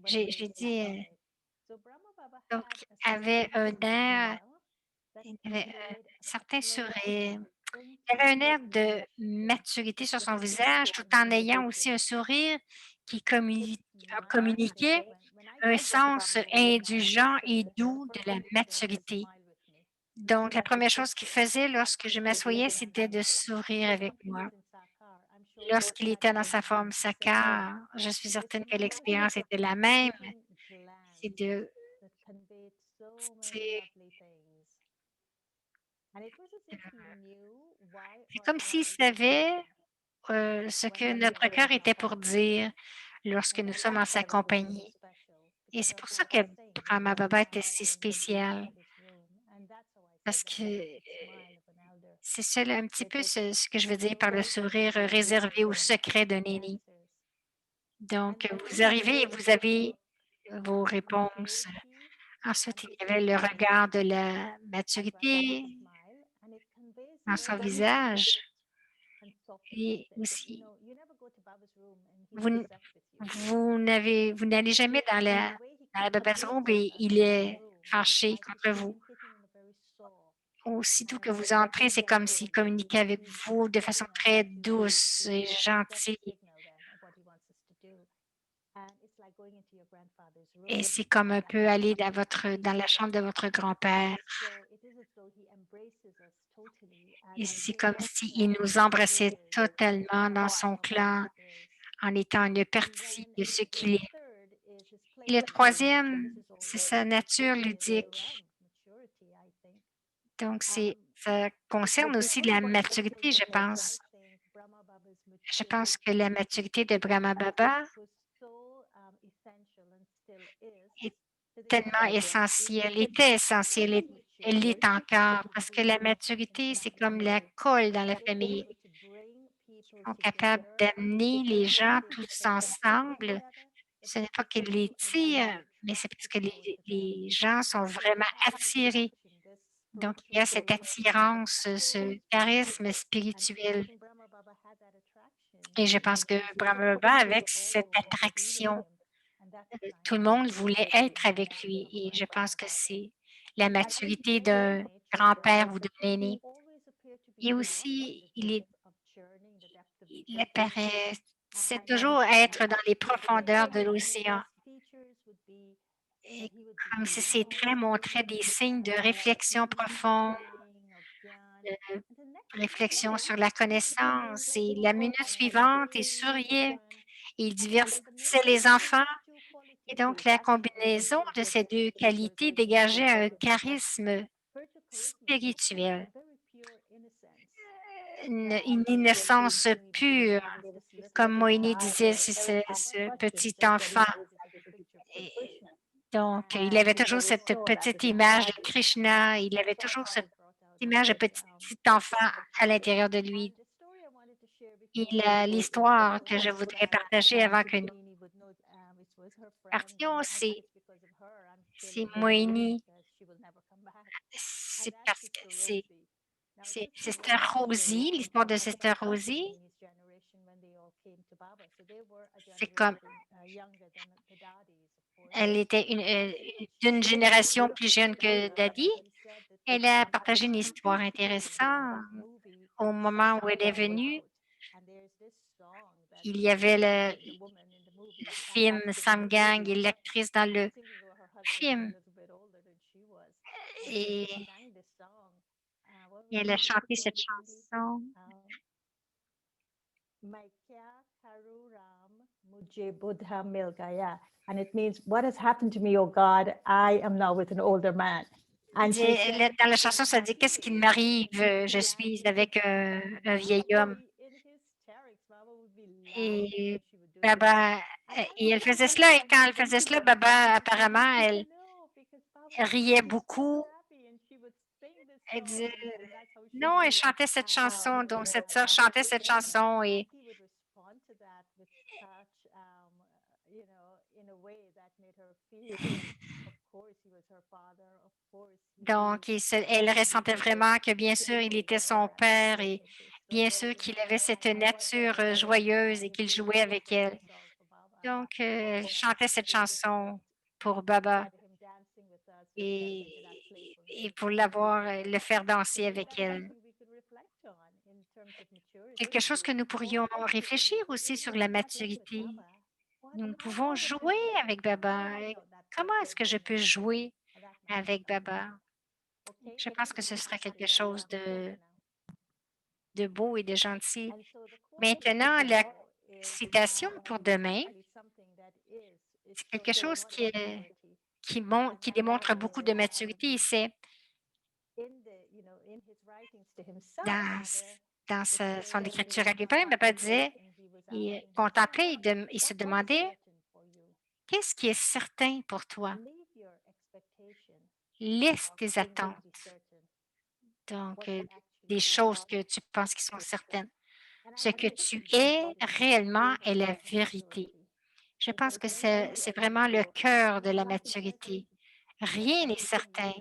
J'ai dit, donc, il avait un air, il avait un certain sourire. Il avait un air de maturité sur son visage, tout en ayant aussi un sourire qui communiquait un sens indulgent et doux de la maturité. Donc, la première chose qu'il faisait lorsque je m'assoyais, c'était de sourire avec moi. Lorsqu'il était dans sa forme Sakar, je suis certaine que l'expérience était la même. C'est de, c'est c'est comme s'il savait ce que notre cœur était pour dire lorsque nous sommes en sa compagnie. Et c'est pour ça que Brahma Baba était si spécial, parce que c'est ça un petit peu ce que je veux dire par le sourire réservé au secret d'un aîné. Donc, vous arrivez et vous avez vos réponses. Ensuite, il y avait le regard de la maturité dans son visage. Et aussi, vous, n- vous n'allez jamais dans la Baba's Room et il est fâché contre vous. Aussitôt que vous entrez, c'est comme s'il communiquait avec vous de façon très douce et gentille. Et c'est comme un peu aller dans la chambre de votre grand-père. Et c'est comme s'il nous embrassait totalement dans son clan en étant une partie de ce qu'il est. Et le troisième, c'est sa nature ludique. Donc, ça concerne aussi la maturité, je pense. Je pense que la maturité de Brahma Baba est tellement essentielle, était essentielle, et elle l'est encore, parce que la maturité, c'est comme la colle dans la famille. Ils sont capables d'amener les gens tous ensemble. Ce n'est pas qu'ils les tirent, mais c'est parce que les gens sont vraiment attirés. Donc, il y a cette attirance, ce charisme spirituel. Et je pense que Brahma Baba, avec cette attraction, tout le monde voulait être avec lui. Et je pense que c'est la maturité d'un grand-père ou d'un aîné. Et aussi, il apparaît, c'est toujours être dans les profondeurs de l'océan. Et comme si ses traits montraient des signes de réflexion profonde, de réflexion sur la connaissance. Et la minute suivante, il souriait, il divertissait les enfants. Et donc, la combinaison de ces deux qualités dégageait un charisme spirituel, une innocence pure. Comme Moïni disait, c'est ce petit enfant. Et donc, il avait toujours cette petite image de Krishna, il avait toujours cette image de petit enfant à l'intérieur de lui. Et l'histoire que je voudrais partager avant que nous partions, c'est Moïni. C'est parce que c'est Sister Rosie, l'histoire de Sister Rosie. C'est comme elle était d'une génération plus jeune que Daddy. Elle a partagé une histoire intéressante. Au moment où elle est venue, il y avait le film Sam Gang et l'actrice dans le film. Et elle a chanté cette chanson. And it means, what has happened to me, oh God? I am now with an older man. And Dans la chanson, ça dit qu'est-ce qui m'arrive? Je suis avec un vieil homme. Et Baba, et elle faisait cela, et quand elle faisait cela, Baba, apparemment, elle riait beaucoup. Elle disait, non, elle chantait cette chanson, donc cette sœur chantait cette chanson et Donc, elle ressentait vraiment que, bien sûr, il était son père et bien sûr qu'il avait cette nature joyeuse et qu'il jouait avec elle. Donc, elle chantait cette chanson pour Baba et, et pour le faire danser avec elle. Quelque chose que nous pourrions réfléchir aussi sur la maturité. Nous pouvons jouer avec Baba. Comment est-ce que je peux jouer avec Baba? Je pense que ce serait quelque chose de beau et de gentil. Maintenant, la citation pour demain, c'est quelque chose qui démontre beaucoup de maturité. C'est dans son écriture à lui-même, Baba disait, il contemplait, il se demandait, qu'est-ce qui est certain pour toi? Laisse tes attentes. Donc, des choses que tu penses qui sont certaines. Ce que tu es réellement est la vérité. Je pense que c'est vraiment le cœur de la maturité. Rien n'est certain,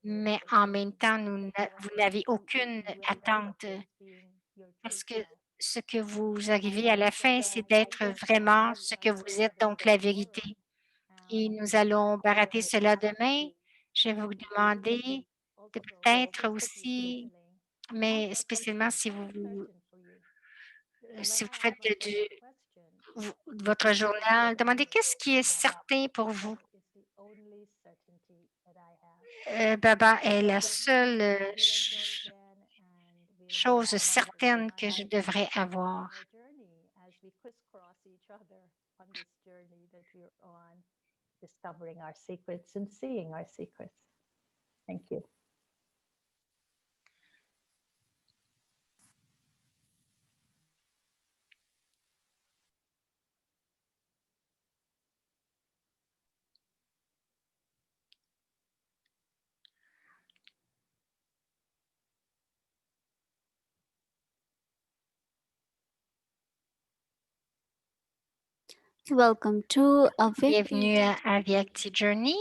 mais en même temps, vous n'avez aucune attente parce que ce que vous arrivez à la fin, c'est d'être vraiment ce que vous êtes, donc la vérité. Et nous allons barater cela demain. Je vais vous demander de peut-être aussi, mais spécialement si vous faites votre journal, demandez qu'est-ce qui est certain pour vous. Baba est la seule chose certaine que je devrais avoir. Discovering our secrets and seeing our secrets. Thank you. Welcome to Bienvenue à Avyakti Journey.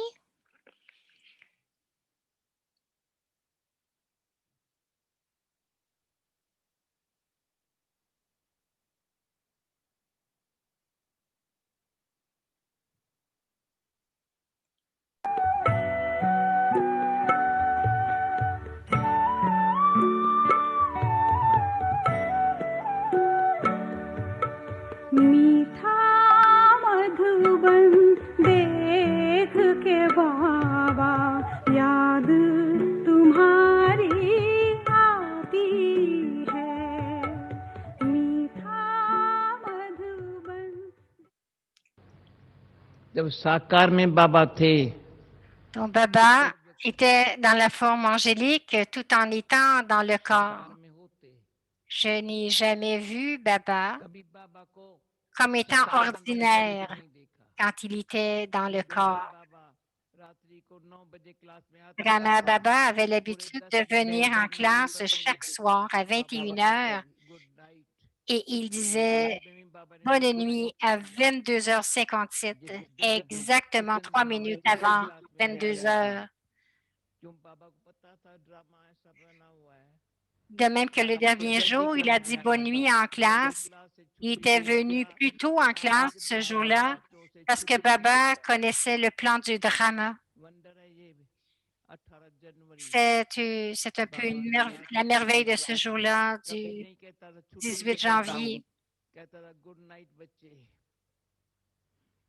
मीठा मधुबन देख के बाबा याद तुम्हारी आती है मीठा मधुबन जब साकार में बाबा थे Donc, Baba était dans la forme angélique tout en étant dans le corps. Je n'ai jamais vu Baba comme étant ordinaire quand il était dans le corps. Rama Baba avait l'habitude de venir en classe chaque soir à 21 heures et il disait bonne nuit à 22h57, exactement 3 minutes avant 22 heures. De même que le dernier jour, il a dit bonne nuit en classe. Il était venu plus tôt en classe ce jour-là parce que Baba connaissait le plan du drama. C'est un peu la merveille de ce jour-là, du 18 janvier.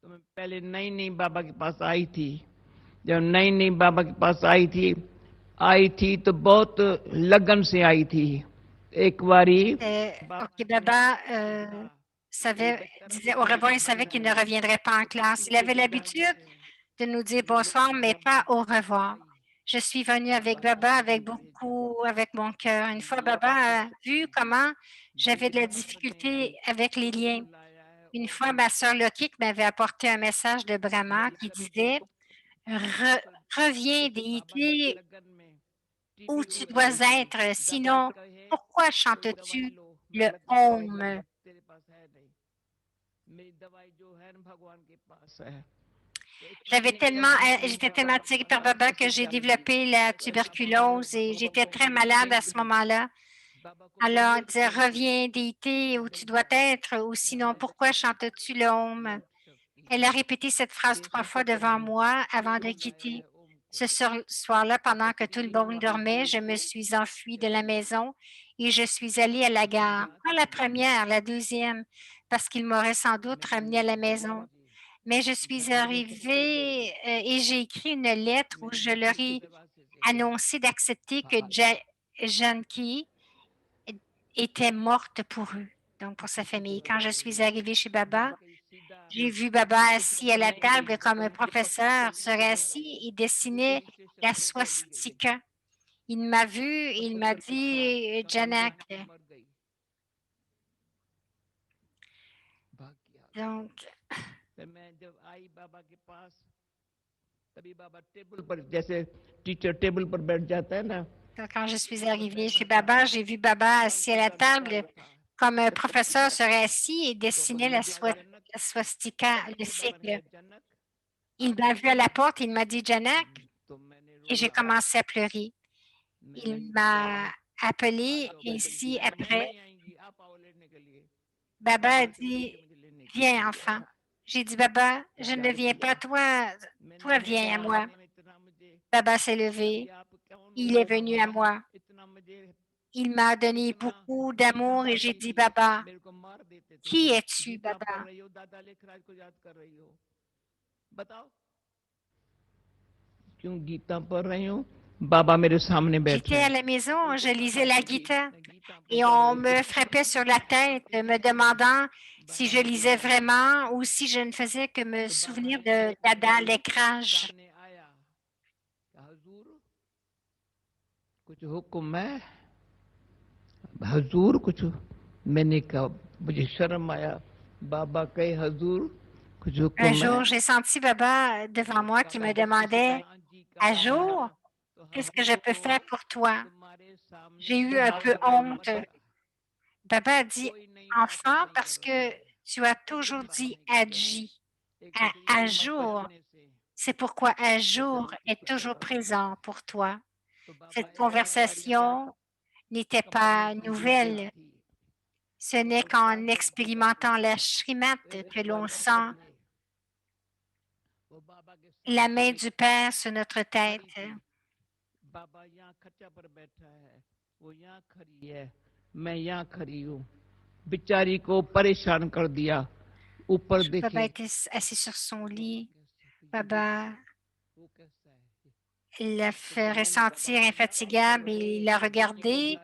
मैं पहले नई नई बाबा के पास आई थी जब नई नई बाबा के पास आई थी तो बहुत लगन से आई थी एक बारी Baba disait au revoir, il savait qu'il ne reviendrait pas en classe. Il avait l'habitude de nous dire bonsoir, mais pas au revoir. Je suis venue avec Baba avec mon cœur. Une fois, Baba a vu comment j'avais de la difficulté avec les liens. Une fois, ma sœur Lokik m'avait apporté un message de Brahma qui disait reviens, déité, où tu dois être, sinon, pourquoi chantes-tu le Om? J'étais tellement attirée par Baba que j'ai développé la tuberculose et j'étais très malade à ce moment-là. Alors, elle disait, reviens d'été où tu dois être, ou sinon, pourquoi chantes-tu l'homme? Elle a répété cette phrase 3 fois devant moi avant de quitter. Ce soir-là, pendant que tout le monde dormait, je me suis enfuie de la maison et je suis allée à la gare. Pas la première, la deuxième, parce qu'il m'aurait sans doute ramenée à la maison. Mais je suis arrivée et j'ai écrit une lettre où je leur ai annoncé d'accepter que Janki était morte pour eux, donc pour sa famille. Quand je suis arrivée chez Baba, j'ai vu Baba assis à la table comme un professeur serait assis et dessinait la swastika. Il m'a vu et il m'a dit, Janak. Donc, फिर मैं जब आई बाबा के पास तभी बाबा टेबल पर जैसे teacher table पर बैठ जाता है ना quand je suis arrivée chez Baba, j'ai vu Baba assis à la table comme un professeur serait assis et dessinait la swastika, le sigle. Il m'a vu à la porte, il m'a dit Janak et j'ai commencé à pleurer. Il m'a appelé ainsi après. Baba a dit, viens enfant. J'ai dit, Baba, je ne viens pas, toi viens à moi. Baba s'est levé. Il est venu à moi. Il m'a donné beaucoup d'amour et j'ai dit, Baba, qui es-tu, Baba? J'étais à la maison, je lisais la Gita et on me frappait sur la tête me demandant si je lisais vraiment ou si je ne faisais que me souvenir de Dada, l'écrage. कुछ हुक्म है हजूर कुछ मैंने कहा मुझे शर्म आया बाबा कहे हजूर कुछ Un हुक्म है jour, j'ai senti Baba devant moi qui me demandait, à jour, qu'est-ce que je peux faire pour toi? J'ai eu un peu honte. Baba a dit, enfant, parce que tu as toujours dit Adji, à jour. C'est pourquoi un jour est toujours présent pour toi. Cette conversation n'était pas nouvelle. Ce n'est qu'en expérimentant la Shrimat que l'on sent la main du Père sur notre tête. बेचारी को परेशान कर दिया ऊपर Baba देखे était assis sur son lit. Baba l'a fait ressentir infatigable et il l'a regardé.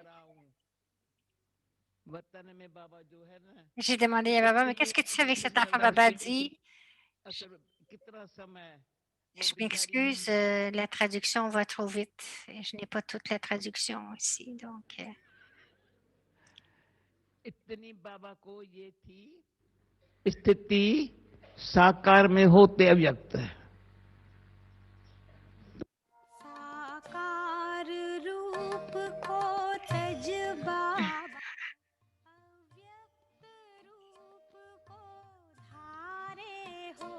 J'ai demandé à Baba, mais qu'est-ce que tu fais avec cet enfant? Baba a dit, je m'excuse, la traduction va trop vite. Et je n'ai pas toute la traduction ici. Donc, इतनी बाबा को ये थी स्थिति साकार में होते अव्यक्त है साकार रूप को तज बाबा अव्यक्त रूप को धारे हो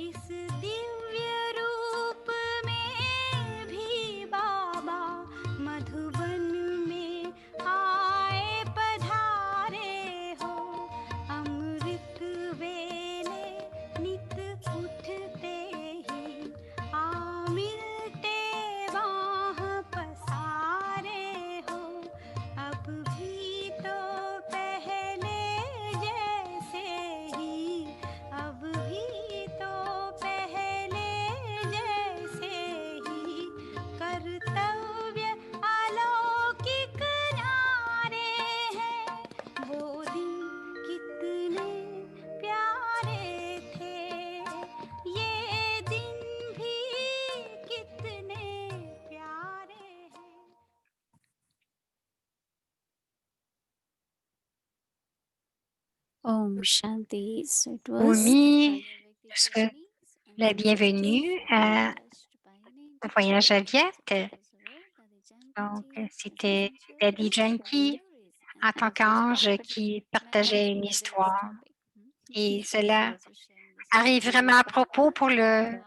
इस दिव्य रूप में भी बाबा मधुबन में आए पधारे हो अमृत वेले नित उठते ही आ मिलते बाह पसारे हो अब भी तो पहले जैसे ही अब भी तो पहले जैसे ही कर्तव्य अलौकिक नारे हैं वो दिन कितने प्यारे थे ये दिन भी कितने प्यारे हैं Om Shanti. So it was Oumi, je souhaite la bienvenue au voyage à Viette. Donc, c'était Daddy Janki en tant qu'ange qui partageait une histoire. Et cela arrive vraiment à propos pour le